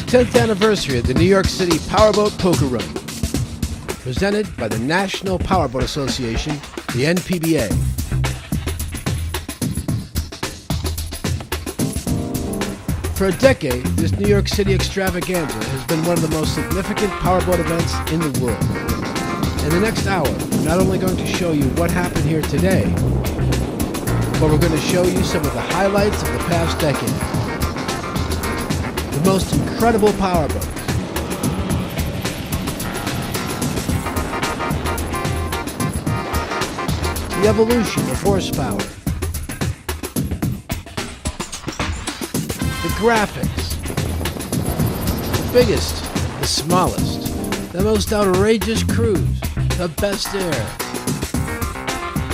10th anniversary of the New York City Powerboat Poker Run, presented by the National Powerboat Association, the NPBA. For a decade, this New York City extravaganza has been one of the most significant powerboat events in the world. In the next hour, we're not only going to show you what happened here today, but we're going to show you some of the highlights of the past decade. The most incredible powerboats, the evolution of horsepower, the graphics, the biggest, the smallest, the most outrageous crews, the best air,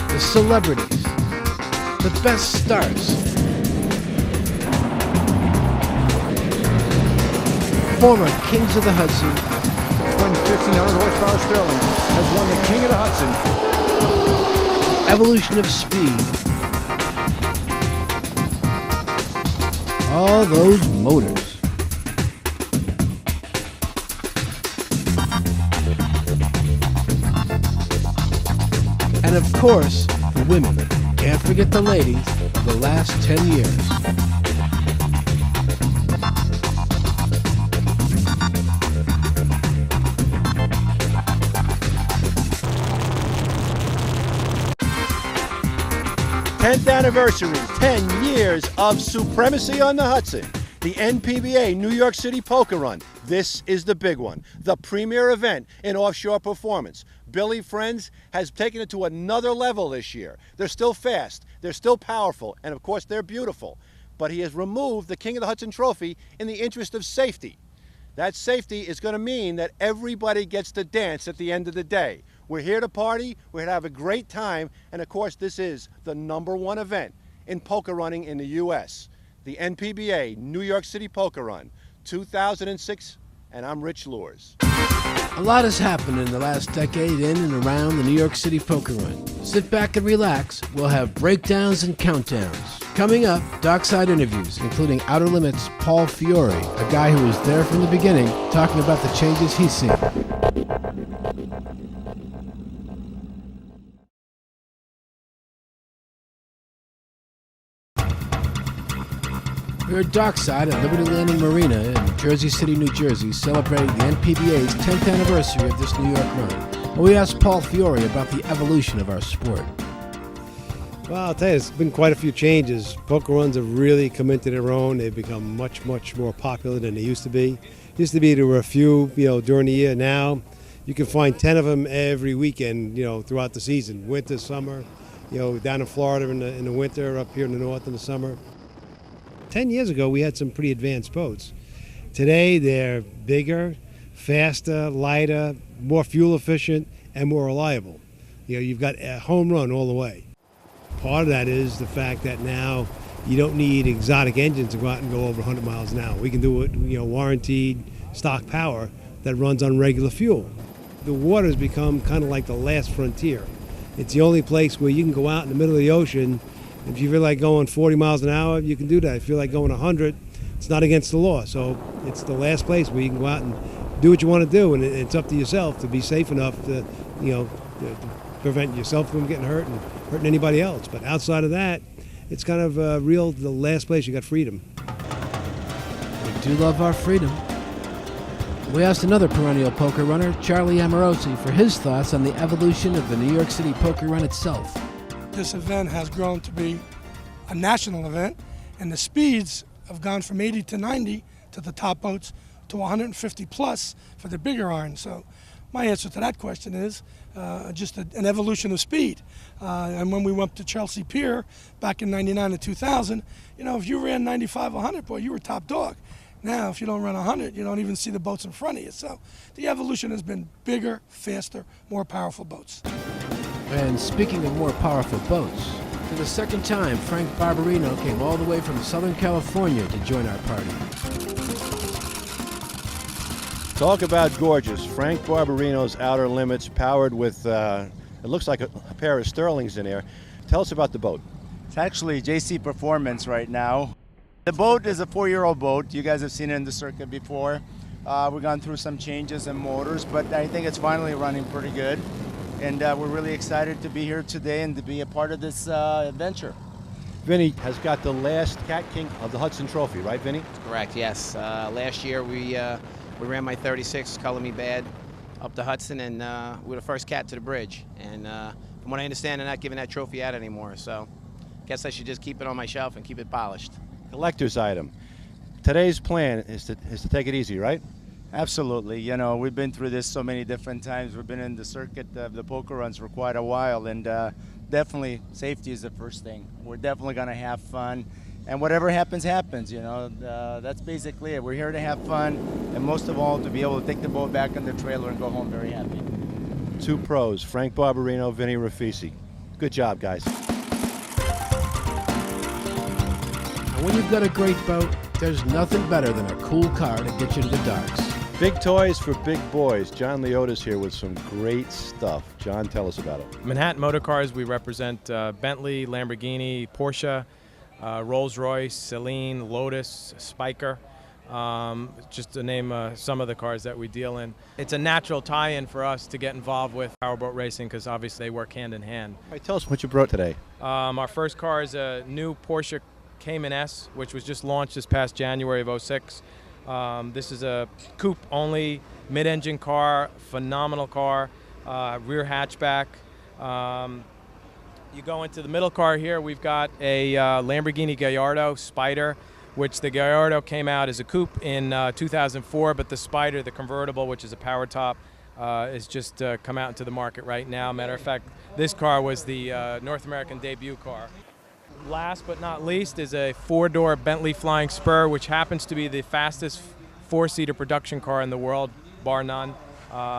the celebrities, the best stars, former kings of the Hudson, Twin 1,500 horsepower Sterling has won the King of the Hudson. evolution of speed, all those motors. And of course, the women. Can't forget the ladies of the last 10 years. Tenth anniversary, 10 years of supremacy on the Hudson. The NPBA New York City Poker Run. This is the big one, the premier event in offshore performance. Billy Friends has taken it to another level this year. They're still fast, they're still powerful, and of course they're beautiful. But he has removed the King of the Hudson trophy in the interest of safety. That safety is going to mean that everybody gets to dance at the end of the day. We're here to party, we're here to have a great time, and of course this is the #1 event in poker running in the U.S. The NPBA New York City Poker Run, 2006, and I'm Rich Lures. A lot has happened in the last decade in and around the New York City Poker Run. Sit back and relax. We'll have breakdowns and countdowns. Coming up, dockside interviews, including Outer Limits' Paul Fiore, a guy who was there from the beginning, talking about the changes he's seen. We're dockside at Liberty Landing Marina in Jersey City, New Jersey, celebrating the NPBA's 10th anniversary of this New York run. And we asked Paul Fiore about the evolution of our sport. Well, I'll tell you, it's been quite a few changes. Poker runs have really come into their own. They've become much, much more popular than they used to be. There were a few, during the year. Now, you can find 10 of them every weekend, throughout the season. Winter, summer, down in Florida in the winter, up here in the north in the summer. 10 years ago, we had some pretty advanced boats. Today, they're bigger, faster, lighter, more fuel efficient, and more reliable. You've got a home run all the way. Part of that is the fact that now you don't need exotic engines to go out and go over 100 miles an hour. We can do it, warranted stock power that runs on regular fuel. The water has become kind of like the last frontier. It's the only place where you can go out in the middle of the ocean. If you feel like going 40 miles an hour, you can do that. If you feel like going 100, it's not against the law. So it's the last place where you can go out and do what you want to do, and it's up to yourself to be safe enough to prevent yourself from getting hurt and hurting anybody else. But outside of that, it's kind of the last place you got freedom. We do love our freedom. We asked another perennial poker runner, Charlie Amorosi, for his thoughts on the evolution of the New York City Poker Run itself. This event has grown to be a national event, and the speeds have gone from 80 to 90 to the top boats to 150 plus for the bigger irons. So my answer to that question is just an evolution of speed. And when we went to Chelsea Pier back in 99 and 2000, if you ran 95, 100, boy, you were top dog. Now, if you don't run 100, you don't even see the boats in front of you. So the evolution has been bigger, faster, more powerful boats. And speaking of more powerful boats, for the second time, Frank Barbarino came all the way from Southern California to join our party. Talk about gorgeous. Frank Barbarino's Outer Limits, powered with, it looks like a pair of Sterlings in there. Tell us about the boat. It's actually JC Performance right now. The boat is a 4-year-old boat. You guys have seen it in the circuit before. We've gone through some changes in motors, but I think it's finally running pretty good. And we're really excited to be here today and to be a part of this adventure. Vinny has got the last Cat King of the Hudson Trophy, right, Vinny? Correct, yes. Last year we ran my 36, Color Me Bad, up the Hudson, and we were the first cat to the bridge. And from what I understand, they're not giving that trophy out anymore. So I guess I should just keep it on my shelf and keep it polished. Collector's item. Today's plan is to take it easy, right? Absolutely. You know, we've been through this so many different times. We've been in the circuit of the poker runs for quite a while, and definitely safety is the first thing. We're definitely going to have fun, and whatever happens, happens. You know, that's basically it. We're here to have fun, and most of all, to be able to take the boat back on the trailer and go home very happy. Two pros, Frank Barbarino, Vinny Rafisi. Good job, guys. And when you've got a great boat, there's nothing better than a cool car to get you to the docks. Big toys for big boys. John Leota's here with some great stuff. John, tell us about it. Manhattan Motor Cars, we represent Bentley, Lamborghini, Porsche, Rolls-Royce, Celine, Lotus, Spiker, just to name some of the cars that we deal in. It's a natural tie-in for us to get involved with powerboat racing because obviously they work hand in hand. All right, tell us what you brought today. Our first car is a new Porsche Cayman S, which was just launched this past January of '06. This is a coupe-only mid-engine car, phenomenal car, rear hatchback. You go into the middle car here, we've got a Lamborghini Gallardo Spider, which the Gallardo came out as a coupe in 2004, but the Spider, the convertible, which is a power top, is just come out into the market right now. Matter of fact, this car was the North American debut car. Last but not least is a 4-door Bentley Flying Spur, which happens to be the fastest 4-seater production car in the world, bar none.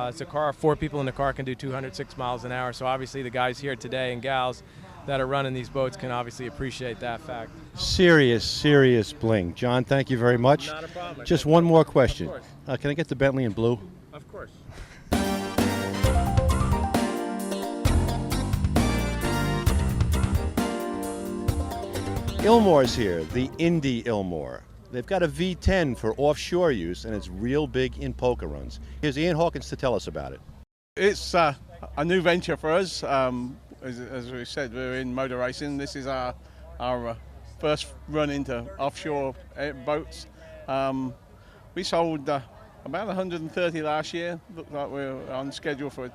It's a car, 4 people in the car can do 206 miles an hour, so obviously the guys here today and gals that are running these boats can obviously appreciate that fact. Serious bling. John, thank you very much. Not a problem. Just one more question. Of course. Can I get the Bentley in blue? Of course. Ilmore's here, the Indy Ilmore. They've got a V10 for offshore use, and it's real big in poker runs. Here's Ian Hawkins to tell us about it. It's a new venture for us. As we said, we're in motor racing. This is our first run into offshore boats. We sold about 130 last year. Looked like we're on schedule for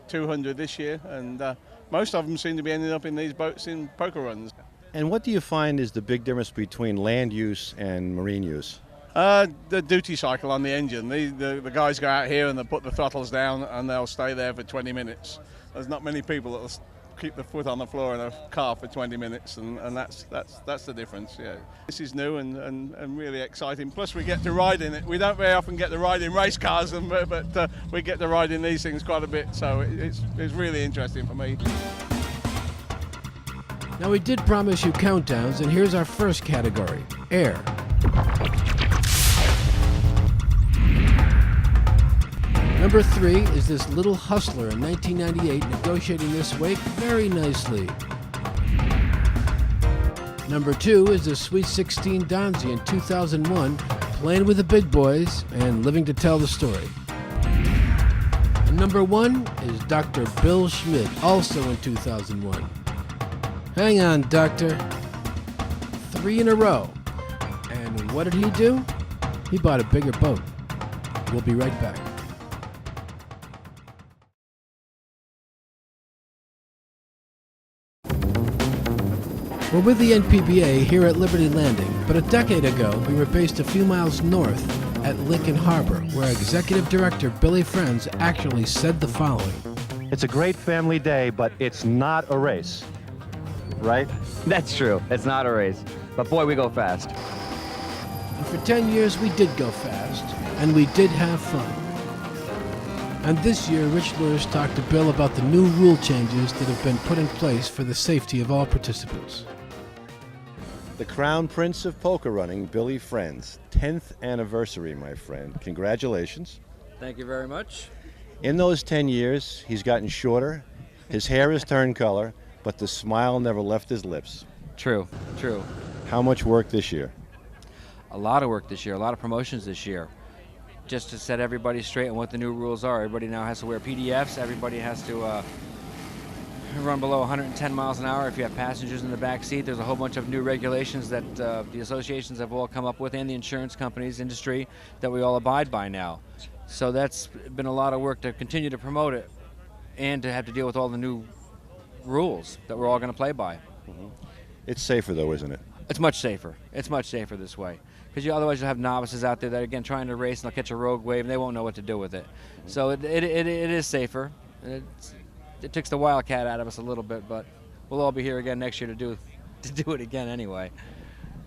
200 this year, and most of them seem to be ending up in these boats in poker runs. And what do you find is the big difference between land use and marine use? The duty cycle on the engine. The guys go out here and they put the throttles down and they'll stay there for 20 minutes. There's not many people that will keep the foot on the floor in a car for 20 minutes, and that's the difference. Yeah, this is new and really exciting. Plus, we get to ride in it. We don't very often get to ride in race cars, but we get to ride in these things quite a bit. So it's really interesting for me. Now, we did promise you countdowns, and here's our first category, air. Number 3 is this little hustler in 1998 negotiating this wake very nicely. Number 2 is the Sweet 16 Donzi in 2001, playing with the big boys and living to tell the story. And number 1 is Dr. Bill Schmidt, also in 2001. Hang on, Doctor. 3 in a row. And what did he do? He bought a bigger boat. We'll be right back. We're with the NPBA here at Liberty Landing, but a decade ago we were based a few miles north at Lincoln Harbor, where Executive Director Billy Friends actually said the following. It's a great family day, but it's not a race, right? That's true. It's not a race. But boy, we go fast. And for 10 years we did go fast, and we did have fun. And this year, Rich Lewis talked to Bill about the new rule changes that have been put in place for the safety of all participants. The Crown Prince of Poker Running, Billy Friends. 10th anniversary, my friend. Congratulations. Thank you very much. In those 10 years, he's gotten shorter, his hair has turned color, but the smile never left his lips. True. How much work this year? a lot of work this year, a lot of promotions this year, just to set everybody straight on what the new rules are. Everybody now has to wear PDFs. Everybody has to run below 110 miles an hour if you have passengers in the back seat. There's a whole bunch of new regulations that the associations have all come up with, and the insurance companies, industry, that we all abide by now. So that's been a lot of work to continue to promote it and to have to deal with all the new rules that we're all going to play by. Mm-hmm. It's safer though, isn't it? It's much safer. It's much safer this way. Because otherwise you'll have novices out there that, again, trying to race and they'll catch a rogue wave and they won't know what to do with it. Mm-hmm. So it is safer. It takes the wildcat out of us a little bit, but we'll all be here again next year to do it again anyway.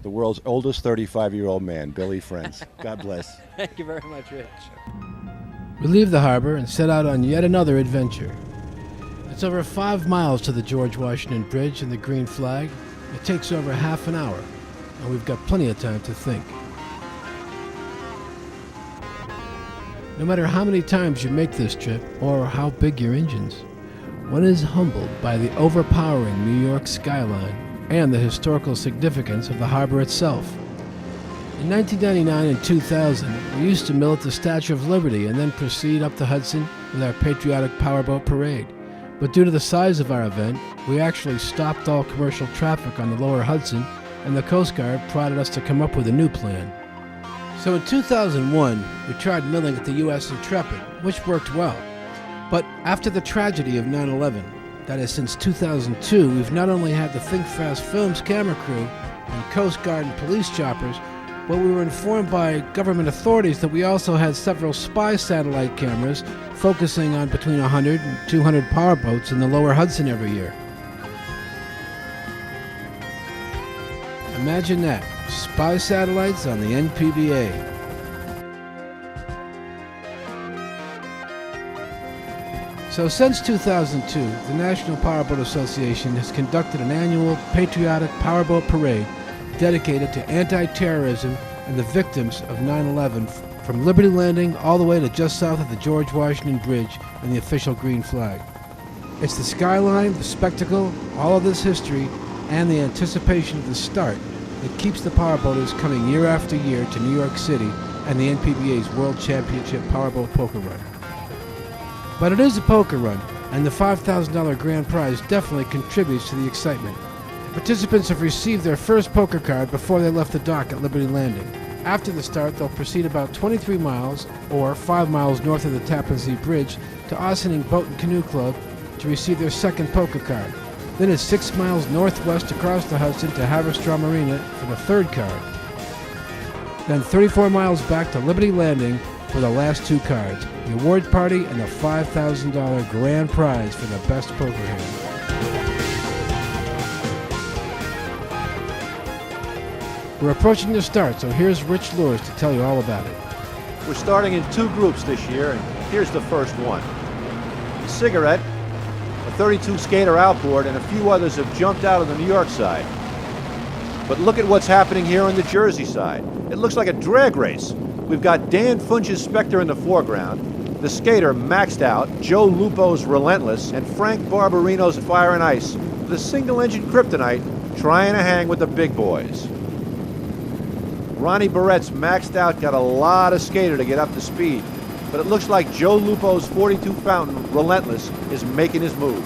The world's oldest 35-year-old man, Billy Friends. God bless. Thank you very much, Rich. We leave the harbor and set out on yet another adventure. It's over 5 miles to the George Washington Bridge and the green flag. It takes over half an hour, and we've got plenty of time to think. No matter how many times you make this trip or how big your engines, one is humbled by the overpowering New York skyline and the historical significance of the harbor itself. In 1999 and 2000, we used to mill at the Statue of Liberty and then proceed up the Hudson with our patriotic Powerboat parade. But due to the size of our event, we actually stopped all commercial traffic on the lower Hudson, and the Coast Guard prodded us to come up with a new plan. So in 2001, we tried milling at the U.S. Intrepid, which worked well. But after the tragedy of 9/11, that is since 2002, we've not only had the Think Fast Films camera crew and Coast Guard and police choppers, but we were informed by government authorities that we also had several spy satellite cameras focusing on between 100 and 200 powerboats in the lower Hudson every year. Imagine that, spy satellites on the NPBA. So since 2002, the National Powerboat Association has conducted an annual patriotic powerboat parade dedicated to anti-terrorism and the victims of 9/11, from Liberty Landing all the way to just south of the George Washington Bridge and the official green flag. It's the skyline, the spectacle, all of this history, and the anticipation of the start that keeps the powerboaters coming year after year to New York City and the NPBA's World Championship Powerboat Poker Run. But it is a poker run, and the $5,000 grand prize definitely contributes to the excitement. Participants have received their first poker card before they left the dock at Liberty Landing. After the start, they'll proceed about 23 miles, or 5 miles north of the Tappan Zee Bridge, to Ossining Boat and Canoe Club to receive their second poker card. Then it's 6 miles northwest across the Hudson to Haverstraw Marina for the third card. Then 34 miles back to Liberty Landing for the last 2 cards, the award party and the $5,000 grand prize for the best poker hand. We're approaching the start, so here's Rich Lures to tell you all about it. We're starting in 2 groups this year, and here's the first one. Cigarette, a 32 skater outboard, and a few others have jumped out of the New York side. But look at what's happening here on the Jersey side. It looks like a drag race. We've got Dan Funch's Spectre in the foreground, the skater Maxed Out, Joe Lupo's Relentless, and Frank Barbarino's Fire and Ice, the single-engine Kryptonite, trying to hang with the big boys. Ronnie Barrett's Maxed Out got a lot of skater to get up to speed, but it looks like Joe Lupo's 42 Fountain, Relentless, is making his move.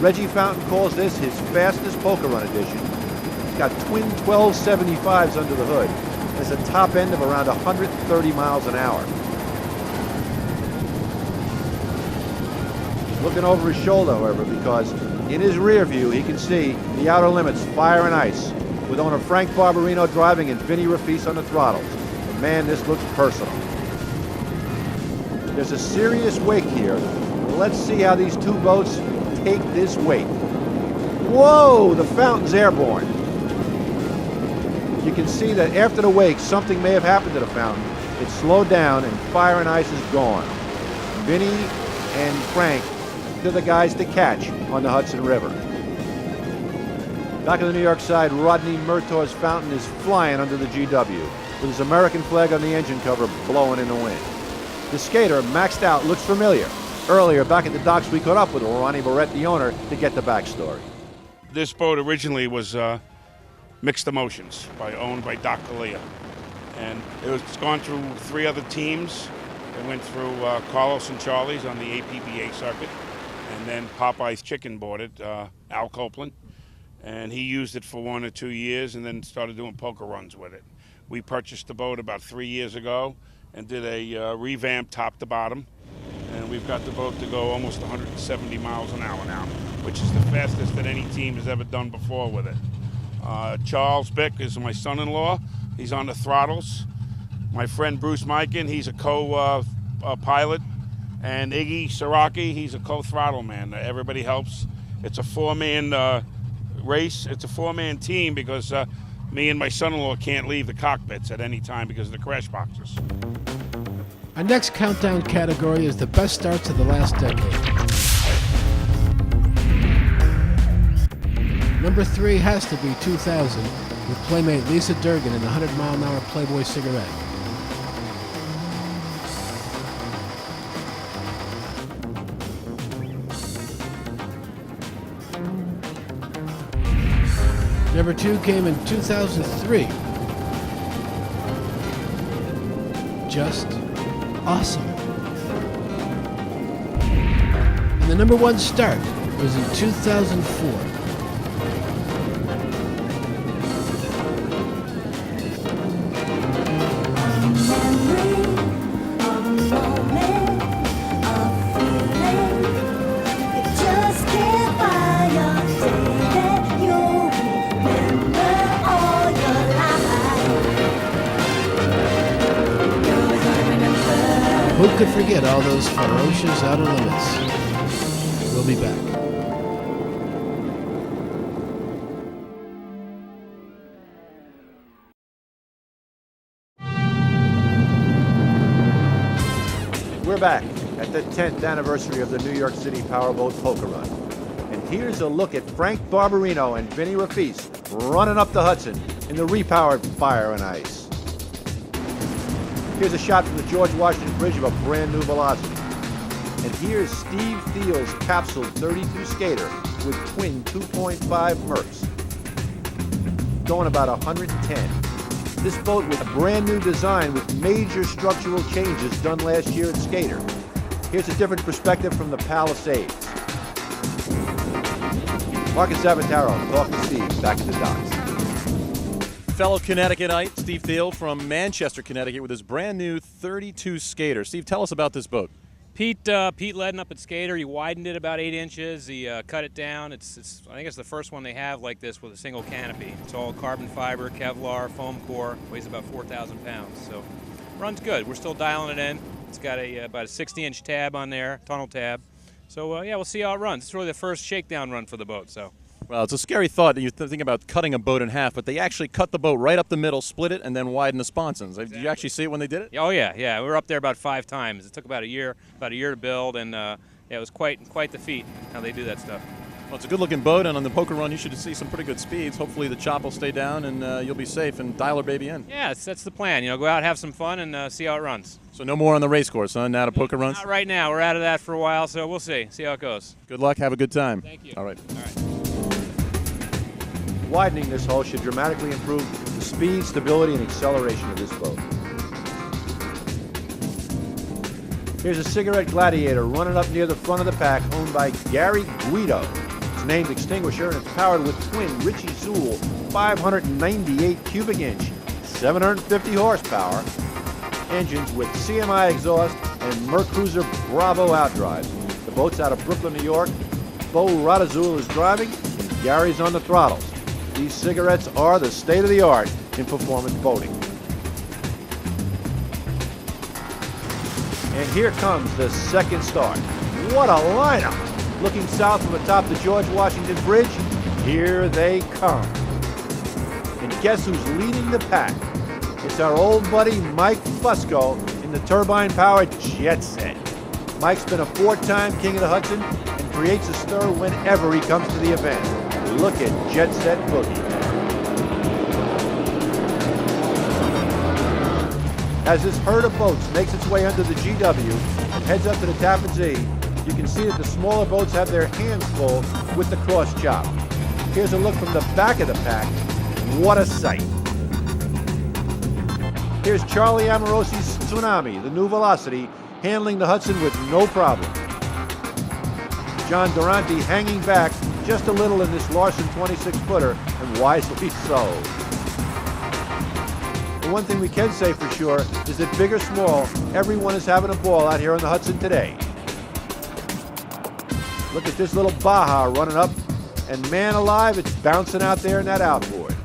Reggie Fountain calls this his fastest poker run edition. He's got twin 1275s under the hood. There's a top end of around 130 miles an hour. He's looking over his shoulder, however, because in his rear view he can see the Outer Limits Fire and Ice, with owner Frank Barbarino driving and Vinny Rafis on the throttles. But man, this looks personal. There's a serious wake here. Let's see how these 2 boats take this wake. Whoa, the Fountain's airborne. You can see that after the wake, something may have happened to the Fountain. It slowed down and Fire and Ice is gone. Vinny and Frank, they're the guys to catch on the Hudson River. Back on the New York side, Rodney Murtaugh's Fountain is flying under the GW, with his American flag on the engine cover blowing in the wind. The skater, Maxed Out, looks familiar. Earlier, back at the docks, we caught up with Ronnie Barrett, the owner, to get the backstory. This boat originally was Mixed Emotions, owned by Doc Galea. And it's gone through 3 other teams. It went through Carlos and Charlie's on the NPBA circuit. And then Popeye's Chicken bought it, Al Copeland. And he used it for 1 or 2 years and then started doing poker runs with it. We purchased the boat about 3 years ago and did a revamp top to bottom. And we've got the boat to go almost 170 miles an hour now, which is the fastest that any team has ever done before with it. Charles Bick is my son-in-law. He's on the throttles. My friend Bruce Mikan, he's a co-pilot. And Iggy Siraki, he's a co-throttle man. Everybody helps. It's a 4-man race. It's a 4-man team because me and my son-in-law can't leave the cockpits at any time because of the crash boxes. Our next countdown category is the best starts of the last decade. Number 3 has to be 2000, with playmate Lisa Durgan in the 100-mile-an-hour Playboy cigarette. Number 2 came in 2003. Just awesome. And the number 1 start was in 2004. Who could forget all those ferocious outer limits? We'll be back. We're back at the 10th anniversary of the New York City Powerboat Poker Run. And here's a look at Frank Barbarino and Vinny Rafis running up the Hudson in the repowered Fire and Ice. Here's a shot from the George Washington Bridge of a brand new Velocity. And here's Steve Thiel's capsule 32 skater with twin 2.5 Mercs. Going about 110. This boat with a brand new design with major structural changes done last year at Skater. Here's a different perspective from the Palisades. Marcus Sabataro, talk to Steve, back at the docks. Fellow Connecticutite Steve Thiel from Manchester, Connecticut with his brand new 32 Skater. Steve, tell us about this boat. Pete led up at Skater. He widened it about 8 inches. He cut it down. I think it's the first one they have like this with a single canopy. It's all carbon fiber, Kevlar, foam core. Weighs about 4,000 pounds. So runs good. We're still dialing it in. It's got about a 60-inch tab on there, tunnel tab. So yeah, we'll see how it runs. It's really the first shakedown run for the boat. So. Well, it's a scary thought that you think about cutting a boat in half, but they actually cut the boat right up the middle, split it, and then widen the sponsons. Exactly. Did you actually see it when they did it? Oh yeah. We were up there about 5 times. It took about a year to build, and yeah, it was quite the feat how they do that stuff. Well, it's a good-looking boat, and on the poker run, you should see some pretty good speeds. Hopefully, the chop will stay down, and you'll be safe and dial her baby in. Yeah, that's the plan. Go out, have some fun, and see how it runs. So no more on the race course, huh? Now to poker runs? Not right now. We're out of that for a while, so we'll see how it goes. Good luck. Have a good time. Thank you. All right. Widening this hull should dramatically improve the speed, stability, and acceleration of this boat. Here's a Cigarette Gladiator running up near the front of the pack, owned by Gary Guido. It's named Extinguisher, and it's powered with twin Richie Zool 598 cubic inch, 750 horsepower engines with CMI exhaust and Mercruiser Bravo outdrives. The boat's out of Brooklyn, New York. Bo Radazul is driving, and Gary's on the throttles. These cigarettes are the state of the art in performance boating. And here comes the second start. What a lineup! Looking south from atop the George Washington Bridge, here they come. And guess who's leading the pack? It's our old buddy Mike Fusco in the turbine-powered Jet Set. Mike's been a 4-time King of the Hudson and creates a stir whenever he comes to the event. Look at Jet Set Boogie. As this herd of boats makes its way under the GW and heads up to the Tappan Zee, you can see that the smaller boats have their hands full with the cross chop. Here's a look from the back of the pack. What a sight. Here's Charlie Amorosi's Tsunami, the new Velocity, handling the Hudson with no problem. John Durante hanging back just a little in this Larson 26-footer, and wisely so. The one thing we can say for sure is that big or small, everyone is having a ball out here on the Hudson today. Look at this little Baja running up, and man alive, it's bouncing out there in that outboard.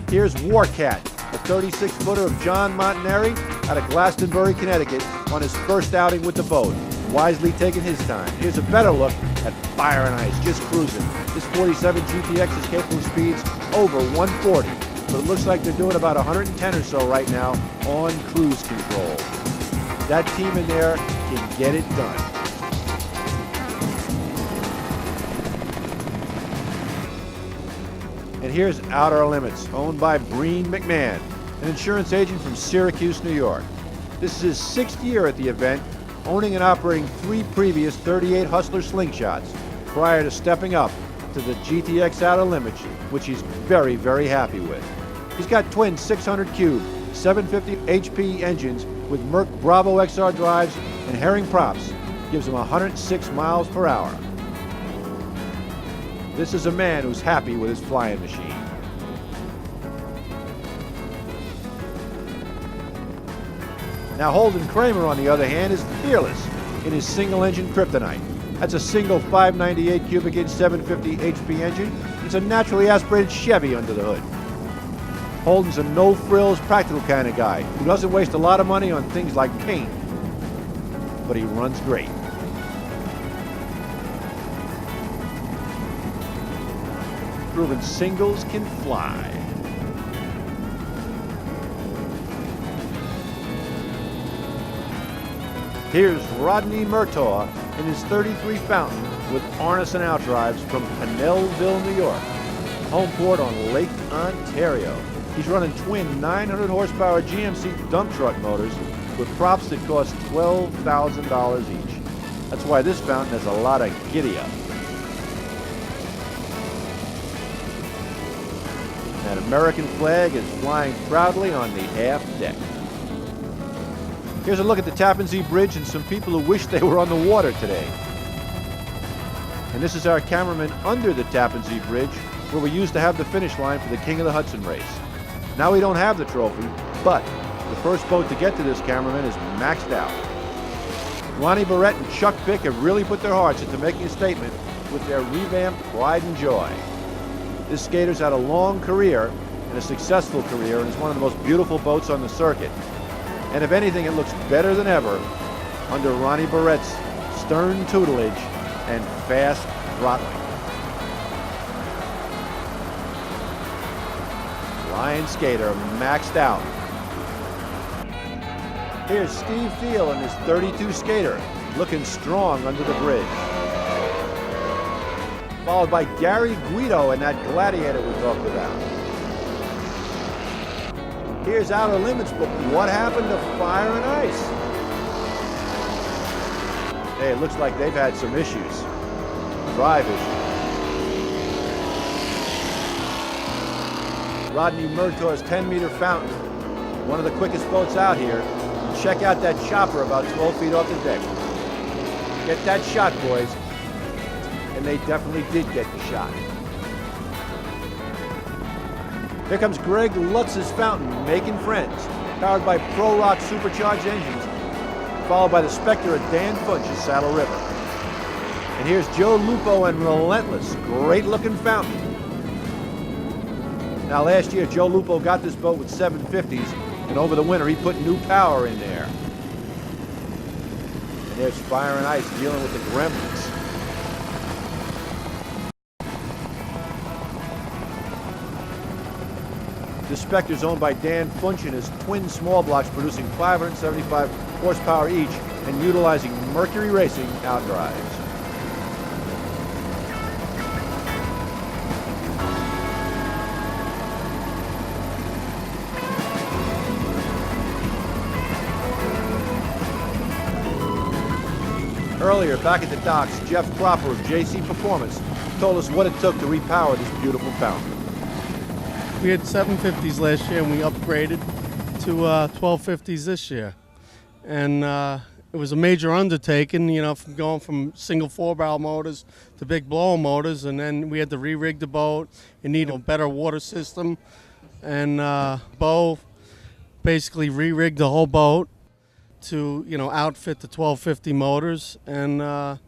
Here's Warcat, a 36-footer of John Montanari out of Glastonbury, Connecticut, on his first outing with the boat, wisely taking his time. Here's a better look at Fire and Ice, just cruising. This 47 GTX is capable of speeds over 140, but it looks like they're doing about 110 or so right now on cruise control. That team in there can get it done. And here's Outer Limits, owned by Breen McMahon, an insurance agent from Syracuse, New York. This is his 6th year at the event, owning and operating 3 previous 38 Hustler Slingshots prior to stepping up to the GTX Outer Limits, which he's very, very happy with. He's got twin 600 cube, 750 HP engines with Merc Bravo XR drives and Herring props. Gives him 106 miles per hour. This is a man who's happy with his flying machine. Now Holden Kramer, on the other hand, is fearless in his single-engine Kryptonite. That's a single 598 cubic inch 750 HP engine. It's a naturally aspirated Chevy under the hood. Holden's a no-frills, practical kind of guy who doesn't waste a lot of money on things like paint, but he runs great. Proven singles can fly. Here's Rodney Murtaugh in his 33 Fountain with harness and outdrives from Pinellville, New York, home port on Lake Ontario. He's running twin 900 horsepower GMC dump truck motors with props that cost $12,000 each. That's why this fountain has a lot of giddy-up. That American flag is flying proudly on the aft deck. Here's a look at the Tappan Zee Bridge and some people who wish they were on the water today. And this is our cameraman under the Tappan Zee Bridge, where we used to have the finish line for the King of the Hudson race. Now we don't have the trophy, but the first boat to get to this cameraman is maxed out. Ronnie Barrett and Chuck Bick have really put their hearts into making a statement with their revamped Pride and Joy. This skater's had a long career and a successful career, and is one of the most beautiful boats on the circuit. And if anything, it looks better than ever under Ronnie Barrett's stern tutelage and fast throttling. Lion skater maxed out. Here's Steve Thiel in his 32 skater, looking strong under the bridge. Followed by Gary Guido in that Gladiator we talked about. Here's Outer Limits, but what happened to Fire and Ice? Hey, it looks like they've had some issues. Drive issues. Rodney Murtaugh's 10-meter fountain, one of the quickest boats out here. And check out that chopper about 12 feet off the deck. Get that shot, boys. And they definitely did get the shot. Here comes Greg Lutz's fountain, making friends, powered by Pro Rock supercharged engines, followed by the Spectre of Dan Funch at Saddle River. And here's Joe Lupo and Relentless, great-looking fountain. Now, last year, Joe Lupo got this boat with 750s, and over the winter, he put new power in there. And there's Fire and Ice dealing with the gremlins. The Spectre's owned by Dan Funch and his twin small blocks producing 575 horsepower each and utilizing Mercury Racing outdrives. Earlier, back at the docks, Jeff Cropper of JC Performance told us what it took to repower this beautiful fountain. We had 750s last year and we upgraded to 1250s this year. And it was a major undertaking, you know, from going from single 4-barrel motors to big blower motors, and then we had to re-rig the boat. It needed a better water system, and Bo basically re-rigged the whole boat to, you know, outfit the 1250 motors, and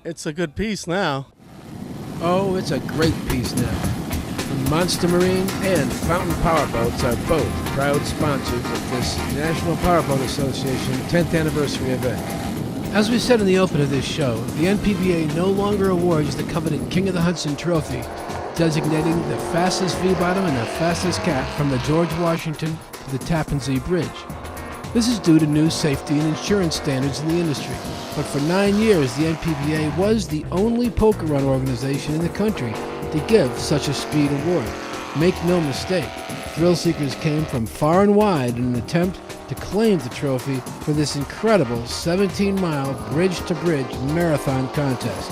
it's a good piece now. Oh, it's a great piece now. Monster Marine and Fountain Powerboats are both proud sponsors of this National Powerboat Association 10th anniversary event. As we said in the open of this show, the NPBA no longer awards the coveted King of the Hudson trophy, designating the fastest V-bottom and the fastest cat from the George Washington to the Tappan Zee Bridge. This is due to new safety and insurance standards in the industry. But for 9 years, the NPBA was the only poker run organization in the country to give such a speed award. Make no mistake, thrill seekers came from far and wide in an attempt to claim the trophy for this incredible 17-mile bridge-to-bridge marathon contest.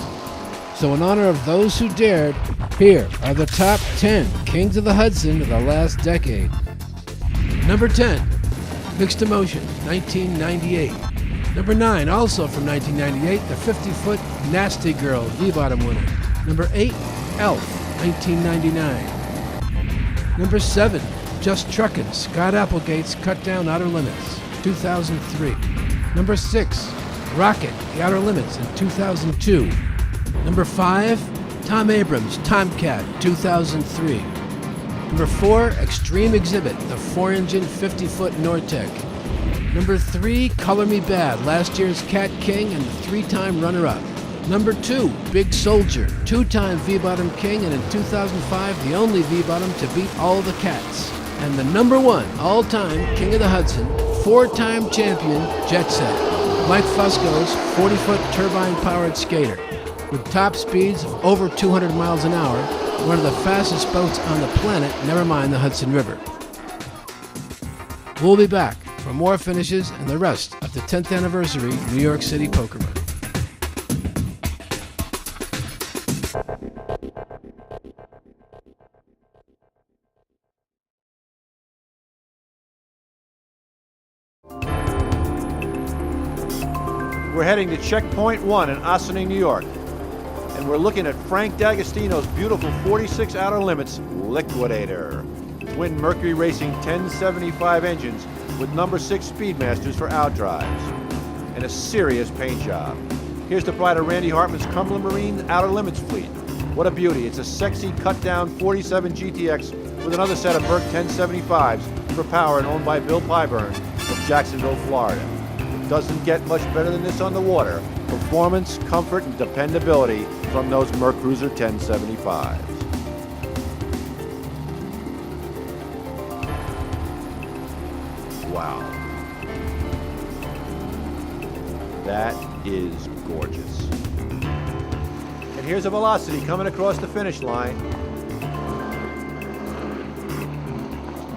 So in honor of those who dared, here are the top 10 Kings of the Hudson of the last decade. Number 10, Mixed Emotion, 1998. Number 9, also from 1998, the 50-foot Nasty Girl V-bottom winner. Number 8, Elf, 1999. Number 7, Just Truckin', Scott Applegate's Cut Down Outer Limits, 2003. Number 6, Rocket, The Outer Limits in 2002. Number 5, Tom Abrams' Tomcat, 2003. Number 4, Extreme Exhibit, the 4-engine 50-foot Nortec. Number 3, Color Me Bad, last year's Cat King and the 3-time runner-up. Number 2, Big Soldier, 2-time V-bottom king and in 2005 the only V-bottom to beat all the cats. And the number 1 all-time King of the Hudson, 4-time champion Jet Set, Mike Fusco's 40-foot turbine-powered skater. With top speeds of over 200 miles an hour, one of the fastest boats on the planet, never mind the Hudson River. We'll be back for more finishes and the rest of the 10th anniversary New York City Poker Run. We're heading to Checkpoint 1 in Ossining, New York. And we're looking at Frank D'Agostino's beautiful 46 Outer Limits Liquidator. Twin Mercury Racing 1075 engines with number 6 Speedmasters for outdrives. And a serious paint job. Here's the pride of Randy Hartman's Cumberland Marine Outer Limits fleet. What a beauty. It's a sexy cut-down 47 GTX with another set of Merc 1075s for power and owned by Bill Pyburn of Jacksonville, Florida. It doesn't get much better than this on the water. Performance, comfort, and dependability from those Merc Cruiser 1075s. Wow. That is gorgeous. And here's a Velocity coming across the finish line.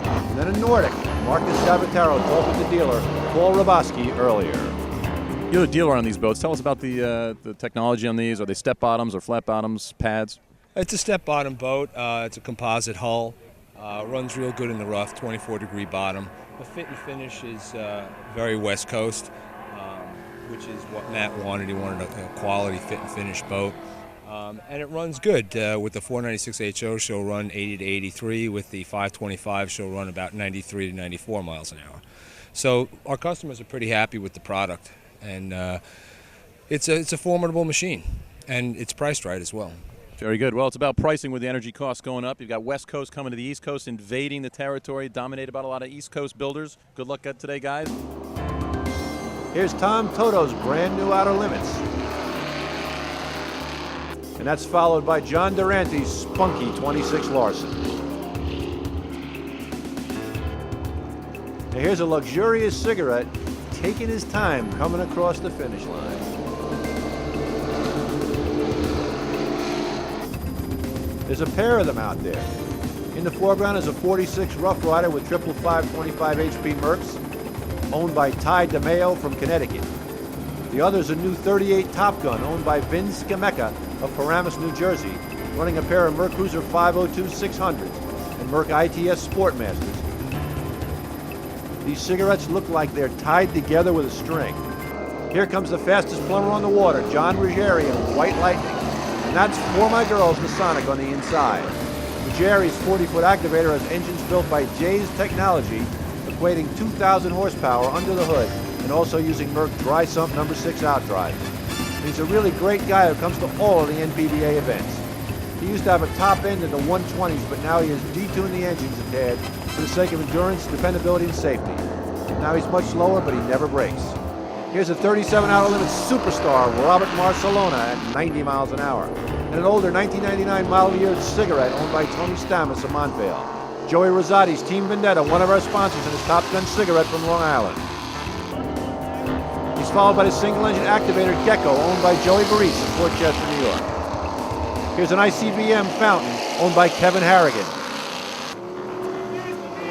And then a Nordic. Marcus Sabataro told with the dealer, Paul Roboski, earlier. You're the dealer on these boats. Tell us about the technology on these. Are they step bottoms or flat bottoms, pads? It's a step bottom boat. It's a composite hull. Runs real good in the rough, 24-degree bottom. The fit and finish is very West Coast, which is what Matt wanted. He wanted a quality fit and finish boat. And it runs good. With the 496 HO, she'll run 80 to 83. With the 525, she'll run about 93 to 94 miles an hour. So our customers are pretty happy with the product. And it's a formidable machine, and it's priced right as well. Very good. Well, it's about pricing with the energy costs going up. You've got West Coast coming to the East Coast, invading the territory, dominated by a lot of East Coast builders. Good luck today, guys. Here's Tom Toto's brand new Outer Limits. And that's followed by John Durante's spunky 26 Larson. Now here's a luxurious cigarette taking his time coming across the finish line. There's a pair of them out there. In the foreground is a 46 Rough Rider with triple 525 HP Mercs, owned by Ty DeMeo from Connecticut. The other is a new 38 Top Gun, owned by Vince Scamecca of Paramus, New Jersey, running a pair of Merc Cruiser 502 600s and Merc ITS Sportmasters. These cigarettes look like they're tied together with a string. Here comes the fastest plumber on the water, John Ruggieri on White Lightning. And that's For My Girls, the Sonic on the inside. Ruggieri's 40-foot activator has engines built by Jay's Technology, equating 2,000 horsepower under the hood, and also using Merck dry sump number 6 outdrives. He's a really great guy who comes to all of the NPBA events. He used to have a top end in the 120s, but now he has detuned the engines a tad for the sake of endurance, dependability, and safety. Now he's much slower, but he never brakes. Here's a 37 Outer Limits superstar, Robert Marcelona, at 90 miles an hour, and an older 1999 model year cigarette owned by Tony Stamis of Montvale. Joey Rosati's Team Vendetta, one of our sponsors, and his Top Gun cigarette from Long Island. He's followed by the single-engine activator Gecko, owned by Joey Baris of Port Chester, New York. Here's an ICBM fountain, owned by Kevin Harrigan.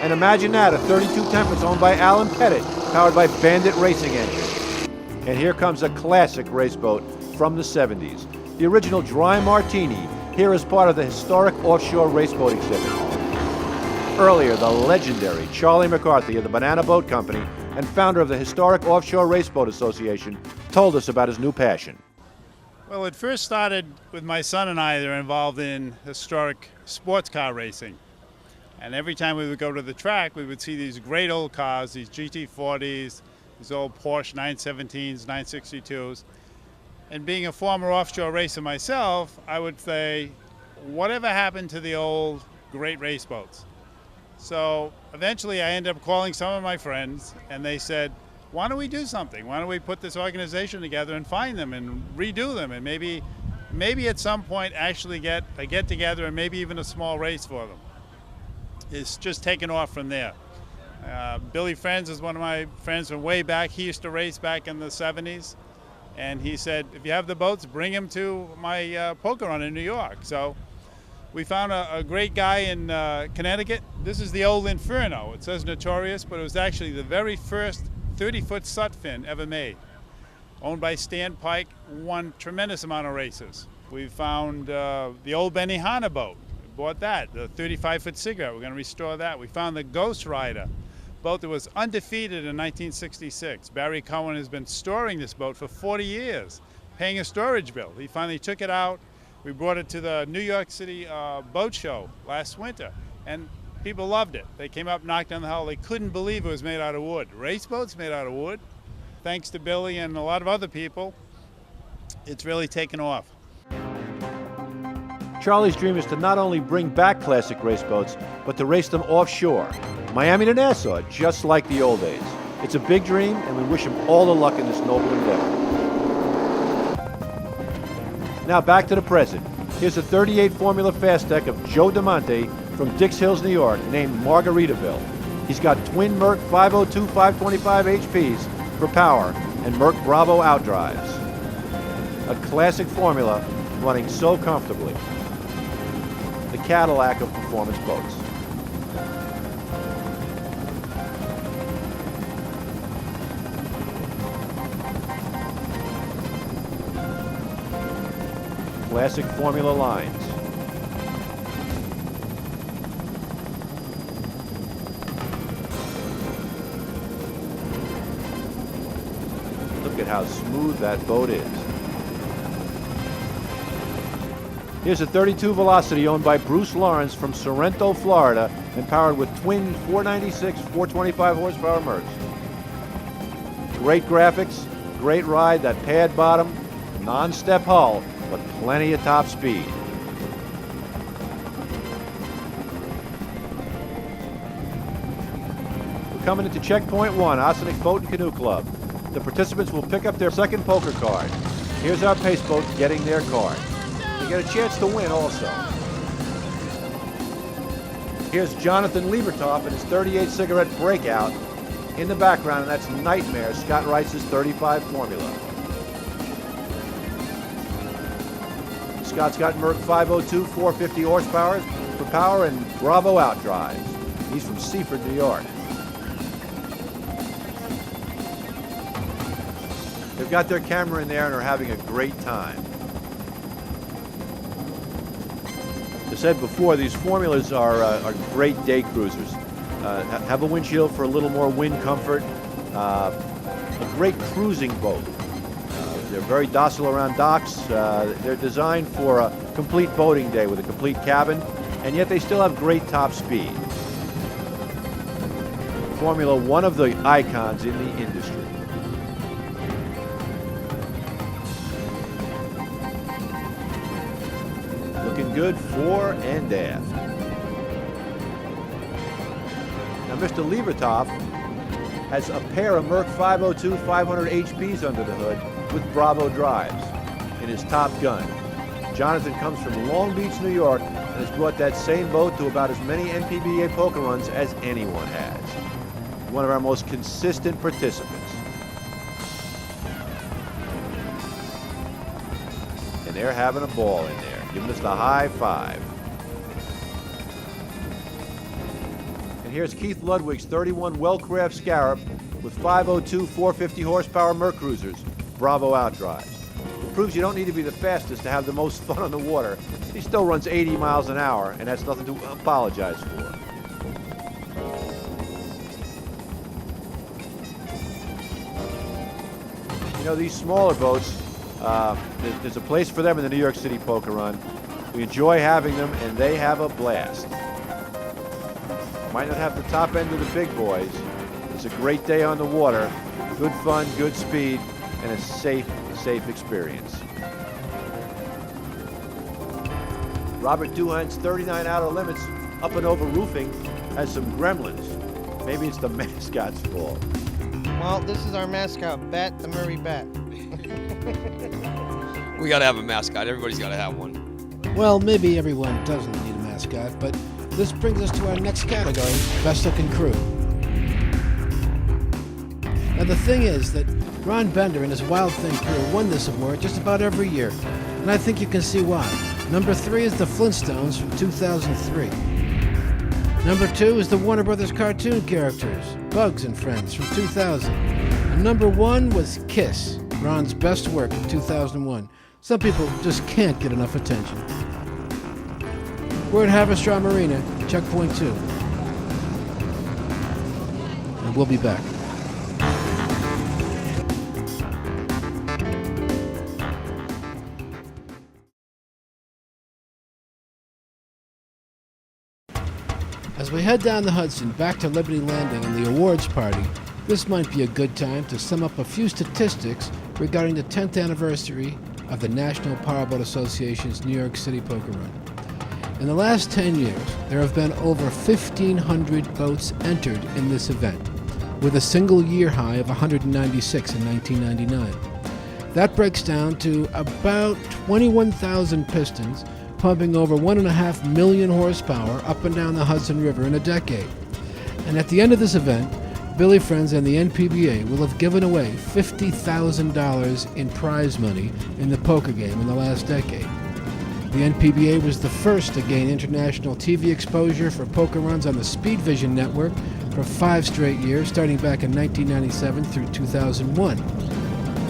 And imagine that, a 32 Tempest owned by Alan Pettit, powered by Bandit Racing engines. And here comes a classic race boat from the 70s. The original Dry Martini, here as part of the historic offshore raceboat exhibit. Earlier, the legendary Charlie McCarthy of the Banana Boat Company and founder of the historic Offshore Raceboat Association told us about his new passion. Well, it first started with my son and I that are involved in historic sports car racing. And every time we would go to the track, we would see these great old cars, these GT40s, these old Porsche 917s, 962s. And being a former offshore racer myself, I would say, whatever happened to the old great race boats? So eventually I ended up calling some of my friends, and they said, why don't we do something? Why don't we put this organization together and find them and redo them, and maybe at some point actually get a get-together and maybe even a small race for them. It's just taken off from there. Billy Friends is one of my friends from way back. He used to race back in the 70s. And he said, if you have the boats, bring them to my poker run in New York. So we found a great guy in Connecticut. This is the old Inferno. It says Notorious, but it was actually the very first 30-foot sut fin ever made. Owned by Stan Pike, won tremendous amount of races. We found the old Benihana boat. We bought that, the 35-foot cigarette. We're going to restore that. We found the Ghost Rider boat that was undefeated in 1966. Barry Cohen has been storing this boat for 40 years, paying a storage bill. He finally took it out. We brought it to the New York City boat show last winter, and people loved it. They came up, knocked on the hull. They couldn't believe it was made out of wood. Race boats made out of wood. Thanks to Billy and a lot of other people, it's really taken off. Charlie's dream is to not only bring back classic race boats, but to race them offshore. Miami to Nassau, just like the old days. It's a big dream, and we wish him all the luck in this noble endeavor. Now back to the present. Here's a 38 Formula Fast Deck of Joe DeMonte from Dix Hills, New York, named Margaritaville. He's got twin Merck 502 525 HPs for power and Merck Bravo outdrives. A classic formula running so comfortably. The Cadillac of performance boats. Classic formula lines. Look at how smooth that boat is. Here's a 32 Velocity owned by Bruce Lawrence from Sorrento, Florida, and powered with twin 496, 425 horsepower Mercs. Great graphics, great ride, that pad bottom, non-step hull, but plenty of top speed. We're coming into Checkpoint 1, Ossining Boat and Canoe Club. The participants will pick up their second poker card. Here's our pace boat getting their card. They get a chance to win also. Here's Jonathan Liebertoff and his 38 Cigarette Breakout. In the background, and that's Nightmare, Scott Rice's 35 Formula. Scott's got Merck 502 450 horsepower for power and Bravo outdrives. He's from Seaford, New York. They've got their camera in there and are having a great time. As I said before, these formulas are great day cruisers. have a windshield for a little more wind comfort. A great cruising boat. They're very docile around docks. They're designed for a complete boating day with a complete cabin, and yet they still have great top speed. Formula, one of the icons in the industry. Looking good fore and aft. Now, Mr. Liebertoff has a pair of Merc 502 500 HPs under the hood with Bravo drives in his Top Gun. Jonathan comes from Long Beach, New York, and has brought that same boat to about as many NPBA poker runs as anyone has. One of our most consistent participants. And they're having a ball in there, giving us the high five. And here's Keith Ludwig's 31 Wellcraft Scarab with 502 450 horsepower Merc Cruisers, Bravo outdrives. It proves you don't need to be the fastest to have the most fun on the water. He still runs 80 miles an hour, and that's nothing to apologize for. You know, these smaller boats, there's a place for them in the New York City Poker Run. We enjoy having them, and they have a blast. Might not have the top end of the big boys. It's a great day on the water, good fun, good speed, and a safe experience. Robert Duhan's 39 Outer Limits up and over roofing has some gremlins. Maybe it's the mascot's fault. Well, this is our mascot, Bat the Murray Bat. We gotta have a mascot. Everybody's gotta have one. Well, maybe everyone doesn't need a mascot, but this brings us to our next category, Best Looking Crew. Now the thing is that Ron Bender and his Wild Thing crew won this award just about every year, and I think you can see why. Number 3 is the Flintstones from 2003. Number 2 is the Warner Brothers cartoon characters, Bugs and Friends from 2000. And number 1 was Kiss, Ron's best work in 2001. Some people just can't get enough attention. We're at Haverstraw Marina, checkpoint 2. And we'll be back. As we head down the Hudson back to Liberty Landing and the awards party, this might be a good time to sum up a few statistics regarding the 10th anniversary of the National Powerboat Association's New York City Poker Run. In the last 10 years, there have been over 1,500 boats entered in this event, with a single year high of 196 in 1999. That breaks down to about 21,000 pistons, pumping over 1.5 million horsepower up and down the Hudson River in a decade. And at the end of this event, Billy Friends and the NPBA will have given away $50,000 in prize money in the poker game in the last decade. The NPBA was the first to gain international TV exposure for poker runs on the Speed Vision network for 5 straight years, starting back in 1997 through 2001.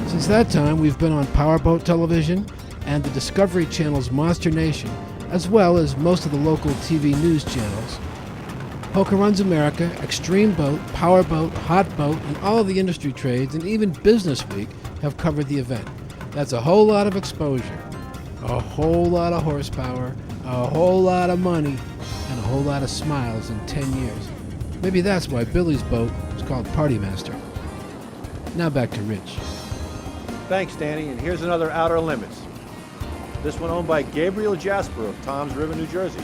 Since that time, we've been on Powerboat television and the Discovery Channel's Monster Nation, as well as most of the local TV news channels. Poker Runs America, Extreme Boat, Powerboat, Hot Boat, and all of the industry trades, and even Business Week have covered the event. That's a whole lot of exposure, a whole lot of horsepower, a whole lot of money, and a whole lot of smiles in 10 years. Maybe that's why Billy's boat is called Party Master. Now back to Rich. Thanks, Danny, and here's another Outer Limits. This one owned by Gabriel Jasper of Toms River, New Jersey.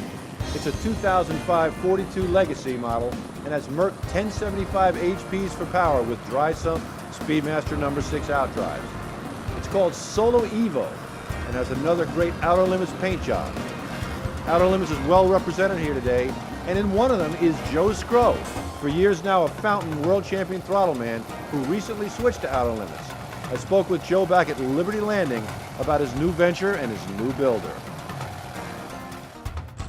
It's a 2005 42 Legacy model and has Merc 1075 HPs for power with dry sump Speedmaster number 6 outdrives. It's called Solo Evo and has another great Outer Limits paint job. Outer Limits is well represented here today, and in one of them is Joe Scrow, for years now a Fountain World Champion throttle man who recently switched to Outer Limits. I spoke with Joe back at Liberty Landing about his new venture and his new builder.